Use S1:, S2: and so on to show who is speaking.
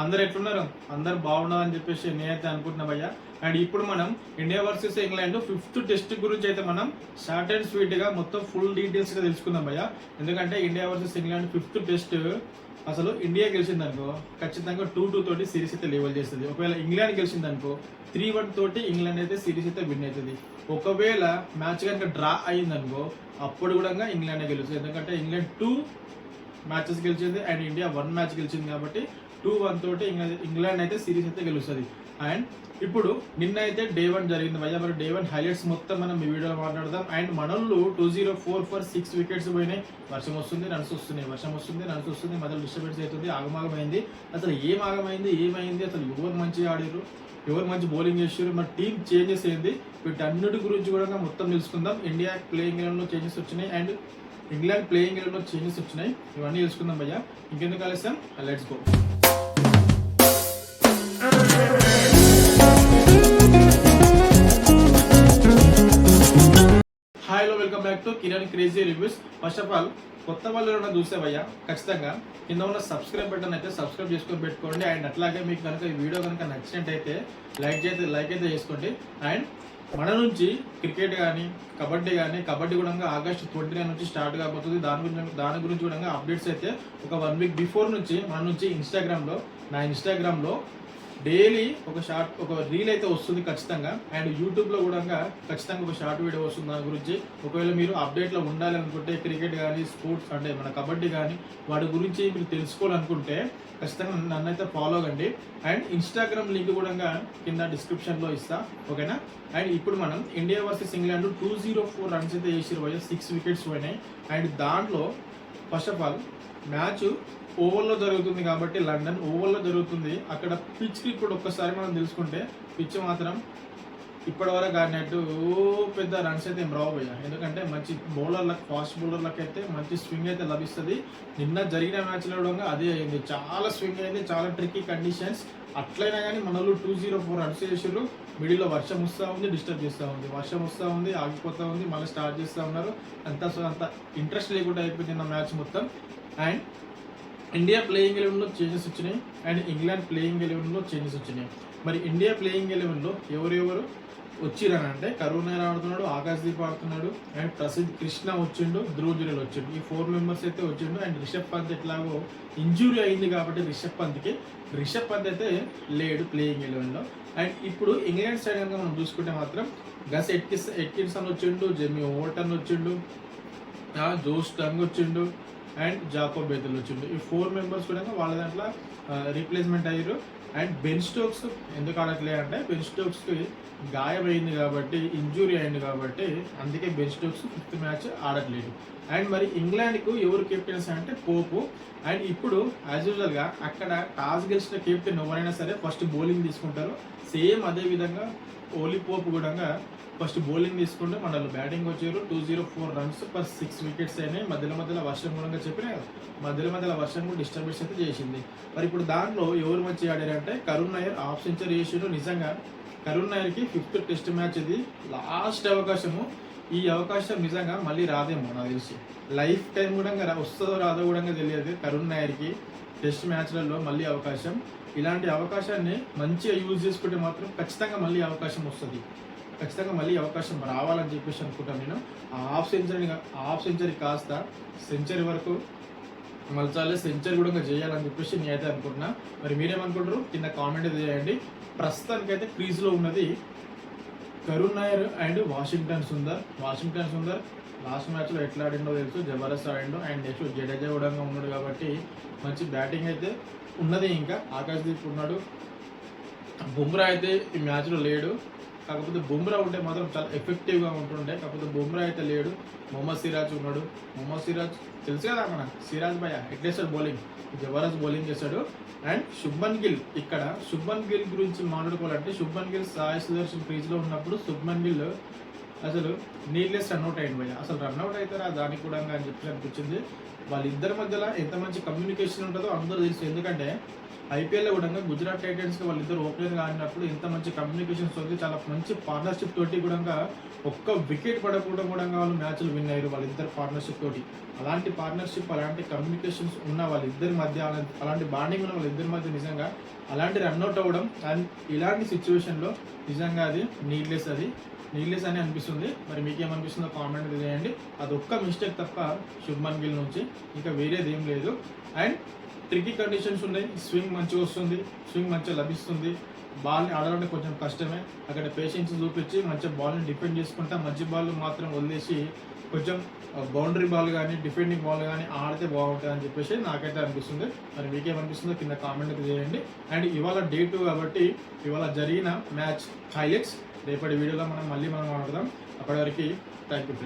S1: అందరు ఎట్లున్నారు? అందరు బాగున్నారని చెప్పేసి నేనైతే అనుకుంటున్నా భయ్య. అండ్ ఇప్పుడు మనం India versus England 5th test గురించి అయితే మనం షార్ట్ అండ్ స్వీట్ గా మొత్తం ఫుల్ డీటెయిల్స్ గా తెలుసుకుందాం భయ్య. ఎందుకంటే India versus England 5th test అసలు ఇండియా గెలిచిందనుకో ఖచ్చితంగా 2-2 తోటి సిరీస్ అయితే లెవెల్ చేస్తుంది. ఒకవేళ ఇంగ్లాండ్ గెలిచిందనుకో 3-1 తోటి ఇంగ్లాండ్ అయితే సిరీస్ అయితే విన్ అవుతుంది. ఒకవేళ మ్యాచ్ కనుక డ్రా అయ్యిందనుకో అప్పుడు కూడా ఇంగ్లాండ్ గెలుస్తుంది. ఎందుకంటే ఇంగ్లాండ్ 2 మ్యాచెస్ గెలిచింది అండ్ ఇండియా 1 మ్యాచ్ గెలిచింది కాబట్టి 2-1 తోటి ఇంగ్లాండ్ అయితే సిరీస్ అయితే గెలుస్తుంది. అండ్ ఇప్పుడు నిన్న అయితే డే 1 జరిగింది భయ్య. మరి డే 1 హైలైట్స్ మొత్తం మనం ఈ వీడియోలో మాట్లాడదాం. అండ్ మనోళ్ళు 204 ఫర్ 6 వికెట్స్ పోయినాయి. వర్షం వస్తుంది, రన్స్ వస్తున్నాయి, వర్షం వస్తుంది, రన్స్ వస్తుంది, మధ్యలో డిస్టర్బెన్స్ అవుతుంది, ఆగమాగమైంది. అసలు ఏమైంది అసలు ఎవరు మంచిగా ఆడారు, ఎవరు మంచి బౌలింగ్ చేసారు, మరి టీమ్ చేంజెస్ ఏంది, వీటన్నిటి గురించి కూడా మొత్తం తెలుసుకుందాం. ఇండియా ప్లేయింగ్ ఎలెవెన్లో చేంజెస్ వచ్చినాయి అండ్ ఇంగ్లాండ్ ప్లేయింగ్ ఎలెవెన్లో చేంజెస్ వచ్చినాయి. ఇవన్నీ తెలుసుకుందాం భయ్య. ఇంకెందుకు ఆలస్యం, లెట్స్ గో. హాయ్ లో welcome back to Kiran crazy reviews. First of all కొత్త వాళ్ళు ఎవరైనా చూస్తే భయ్య ఖచ్చితంగా కింద ఉన్న సబ్స్క్రైబ్ బటన్ అయితే సబ్స్క్రైబ్ చేసుకొని పెట్టుకోండి. అండ్ అట్లాగే మీకు కనుక ఈ వీడియో కనుక నచ్చినట్టయితే లైక్ అయితే చేసుకోండి. అండ్ మన నుంచి క్రికెట్ కానీ కబడ్డీ కూడా ఆగస్ట్ 29 నుంచి స్టార్ట్ కాబోతుంది. దాని గురించి కూడా అప్డేట్స్ అయితే ఒక 1 వీక్ బిఫోర్ నుంచి మన నుంచి నా ఇన్స్టాగ్రామ్లో డైలీ ఒక రీల్ అయితే వస్తుంది ఖచ్చితంగా. అండ్ యూట్యూబ్లో కూడా ఖచ్చితంగా ఒక షార్ట్ వీడియో వస్తుంది దాని గురించి. ఒకవేళ మీరు అప్డేట్లో ఉండాలి అనుకుంటే క్రికెట్ కానీ స్పోర్ట్స్ అంటే మన కబడ్డీ కానీ వాటి గురించి మీరు తెలుసుకోవాలనుకుంటే ఖచ్చితంగా నన్నైతే ఫాలో అవ్వండి. అండ్ ఇన్స్టాగ్రామ్ లింక్ కూడా కింద డిస్క్రిప్షన్లో ఇస్తా, ఓకేనా. అండ్ ఇప్పుడు మనం ఇండియా వర్సెస్ ఇంగ్లాండ్ 204 రన్స్ అయితే చేసిరు భయ్య, 6 వికెట్స్ పోయినాయి. అండ్ దాంట్లో ఫస్ట్ ఆఫ్ ఆల్ మ్యాచ్ ఓవర్లో జరుగుతుంది కాబట్టి లండన్ ఓవర్లో జరుగుతుంది. అక్కడ పిచ్కి ఇప్పుడు ఒక్కసారి మనం తెలుసుకుంటే పిచ్ మాత్రం ఇప్పటివరకు ఆడినట్టు పెద్ద రన్స్ అయితే ఏం రావు భయ్య. ఎందుకంటే మంచి ఫాస్ట్ బౌలర్లకు అయితే మంచి స్వింగ్ అయితే లభిస్తుంది. నిన్న జరిగిన మ్యాచ్లో కూడా అదే అయింది, చాలా స్వింగ్ అయింది, చాలా ట్రిక్కీ కండిషన్స్. అట్లయినా కానీ మనలో 204 రన్స్ చేసారు. మిడిల్లో వర్షం వస్తూ ఉంది, డిస్టర్బ్ చేస్తూ ఉంది, వర్షం వస్తూ ఉంది, ఆగిపోతూ ఉంది, మళ్ళీ స్టార్ట్ చేస్తూ ఉన్నారు. అంత ఇంట్రెస్ట్ లేకుండా అయిపోయింది నా మ్యాచ్ మొత్తం. అండ్ ఇండియా ప్లేయింగ్ ఎలెవెన్లో చేంజెస్ వచ్చినాయి అండ్ ఇంగ్లాండ్ ప్లేయింగ్ ఎలెవెన్లో చేంజెస్ వచ్చినాయి. మరి ఇండియా ప్లేయింగ్ ఎలెవెన్లో ఎవరెవరు వచ్చిరని అంటే కరుణ్ నాయర్ ఆడుతున్నాడు, ఆకాశ్దీప్ ఆడుతున్నాడు, అండ్ ప్రసిద్ధ్ కృష్ణ వచ్చిండు, ధ్రువ్ జురేల్ వచ్చిండు. ఈ 4 మెంబర్స్ అయితే వచ్చిండు. అండ్ రిషబ్ పంత్ ఎట్లాగో ఇంజురీ అయింది కాబట్టి రిషబ్ పంత్ అయితే లేడు ప్లేయింగ్ ఎలెవెన్లో. అండ్ ఇప్పుడు ఇంగ్లాండ్ సైడ్ కనుక మనం చూసుకుంటే మాత్రం గస్ ఎట్కిన్సన్ వచ్చిండు, జెమీ ఓవర్టన్ వచ్చిండు, జోస్ టంగ్ వచ్చిండు అండ్ జాకోబ్ బెథెల్ వచ్చిండు. ఈ 4 మెంబర్స్ కూడా వాళ్ళ దాంట్లో రీప్లేస్మెంట్ అయ్యారు. అండ్ బెన్ స్టోక్స్ ఎందుకు ఆడట్లేదు అంటే బెన్ స్టోక్స్కి గాయమైంది కాబట్టి, ఇంజూరీ అయింది కాబట్టి అందుకే బెన్ స్టోక్స్ 5th మ్యాచ్ ఆడట్లేదు. అండ్ మరి ఇంగ్లాండ్కు ఎవరు కెప్టెన్స్ అంటే పోపు. అండ్ ఇప్పుడు యాజ్ యూజువల్గా అక్కడ టాస్ గెలిచిన కెప్టెన్ ఎవరైనా సరే ఫస్ట్ బౌలింగ్ తీసుకుంటారు. సేమ్ అదే విధంగా ఓలీ పోపు కూడా ఫస్ట్ బౌలింగ్ తీసుకుంటే మనలో బ్యాటింగ్ వచ్చారు. 204 రన్స్ ఫర్ 6 వికెట్స్ అయినాయి. మధ్యలో వర్షం కూడా చెప్పినా కదా, మధ్యలో వర్షం కూడా డిస్టర్బెన్స్ అయితే చేసింది. మరి ఇప్పుడు దాంట్లో ఎవరు మంచిగా ఆడారంటే కరుణ్ నాయర్ హాఫ్ సెంచరీ చేసిండు. నిజంగా కరుణ్ నాయర్కి 5th టెస్ట్ మ్యాచ్ ఇది లాస్ట్ అవకాశము. ఈ అవకాశం నిజంగా మళ్ళీ రాదేమో నాకు తెలిసి. లైఫ్ టైం కూడా వస్తుందో రాదో కూడా తెలియదు కరుణ్ నాయర్కి టెస్ట్ మ్యాచ్లలో మళ్ళీ అవకాశం. ఇలాంటి అవకాశాన్ని మంచిగా యూజ్ చేసుకుంటే మాత్రం ఖచ్చితంగా మళ్ళీ అవకాశం వస్తుంది, ఖచ్చితంగా మళ్ళీ అవకాశం రావాలని చెప్పేసి అనుకుంటాను నేను. హాఫ్ సెంచరీ కాస్త సెంచరీ వరకు మలచాలి, సెంచరీ కూడా చేయాలని చెప్పేసి నేనైతే అనుకుంటున్నా. మరి మీరేమనుకుంటారు కింద కామెంట్ అయితే చేయండి. ప్రస్తుతానికైతే క్రీజ్లో ఉన్నది Karun Nair and Washington Sundar last మ్యాచ్లో ఎట్లా ఆడిండో తెలుసు, జబర్దస్త్ ఆడిండో. అండ్ నెక్స్ట్ జడేజా కూడా ఉన్నాడు కాబట్టి మంచి బ్యాటింగ్ అయితే ఉన్నది. ఇంకా ఆకాశ్దీప్ ఉన్నాడు, బుమ్రా అయితే ఈ మ్యాచ్లో లేడు. కాకపోతే బుమ్రా ఉంటే మాత్రం చాలా ఎఫెక్టివ్గా ఉంటుండే. కాకపోతే బుమ్రా అయితే లేడు. మొహమ్మద్ సిరాజ్ ఉన్నాడు. మొహమ్మద్ సిరాజ్ తెలుసు కదా మన సిరాజ్ భయ్య ఎట్లేస్తాడు బౌలింగ్, జబర్దస్త్ బౌలింగ్ చేస్తాడు. అండ్ శుభ్మన్ గిల్ గురించి మాట్లాడుకోవాలంటే శుభ్మన్ గిల్ సాయి సుదర్శన్ క్రీజ్లో ఉన్నప్పుడు శుభ్మన్ గిల్ అసలు నీడ్లెస్ రన్అట్ అయింది భయ్య. అసలు రన్అట్ అవుతారా దానికి కూడా అని చెప్పి అనిపించింది. వాళ్ళిద్దరి మధ్యలో ఎంత మంచి కమ్యూనికేషన్ ఉంటుందో అందరూ తెలుసు. ఎందుకంటే ఐపీఎల్లో కూడా గుజరాత్ టైటన్స్ వాళ్ళిద్దరు ఓపెనర్గా ఆడినప్పుడు ఇంత మంచి కమ్యూనికేషన్స్ ఉంది, చాలా మంచి పార్ట్నర్షిప్ తోటి కూడా ఒక్క వికెట్ పడకుండా కూడా వాళ్ళు మ్యాచ్లు విన్ అయ్యారు వాళ్ళిద్దరు పార్ట్నర్షిప్ తోటి. అలాంటి పార్ట్నర్షిప్, అలాంటి కమ్యూనికేషన్స్ ఉన్న వాళ్ళిద్దరి మధ్య, అలాంటి బాండింగ్ ఉన్న వాళ్ళిద్దరి మధ్య నిజంగా అలాంటి రన్అట్ అవ్వడం అండ్ ఇలాంటి సిచ్యువేషన్లో నిజంగా అది నీడ్లెస్ అని అనిపిస్తుంది. మరి మీకేమనిపిస్తుందో కామెంట్ చేయండి. అది ఒక్క మిస్టేక్ తప్ప శుభ్మన్ గిల్ నుంచి, ఇంకా వేరేది ఏం లేదు. అండ్ ట్రికీ కండిషన్స్ ఉన్నాయి, స్వింగ్ మంచిగా వస్తుంది, స్వింగ్ మంచిగా లభిస్తుంది, బాల్ని ఆడాలంటే కొంచెం కష్టమే. అక్కడ పేషెన్స్ చూపించి మంచిగా బాల్ని డిఫెండ్ చేసుకుంటా, మంచి బాల్ మాత్రం వదిలేసి కొంచెం బౌండరీ బాల్ కానీ డిఫెండింగ్ బాల్ కానీ ఆడితే బాగుంటుంది అని చెప్పేసి నాకైతే అనిపిస్తుంది. మరి మీకేమనిపిస్తుందో కింద కామెంట్ చేయండి. అండ్ ఇవాళ డే 2 కాబట్టి ఇవాళ జరిగిన మ్యాచ్ హైలైట్స్ రేపటి వీడియోలో మనం మళ్ళీ ఆడదాం. అప్పటి వరకు థ్యాంక్ యూ.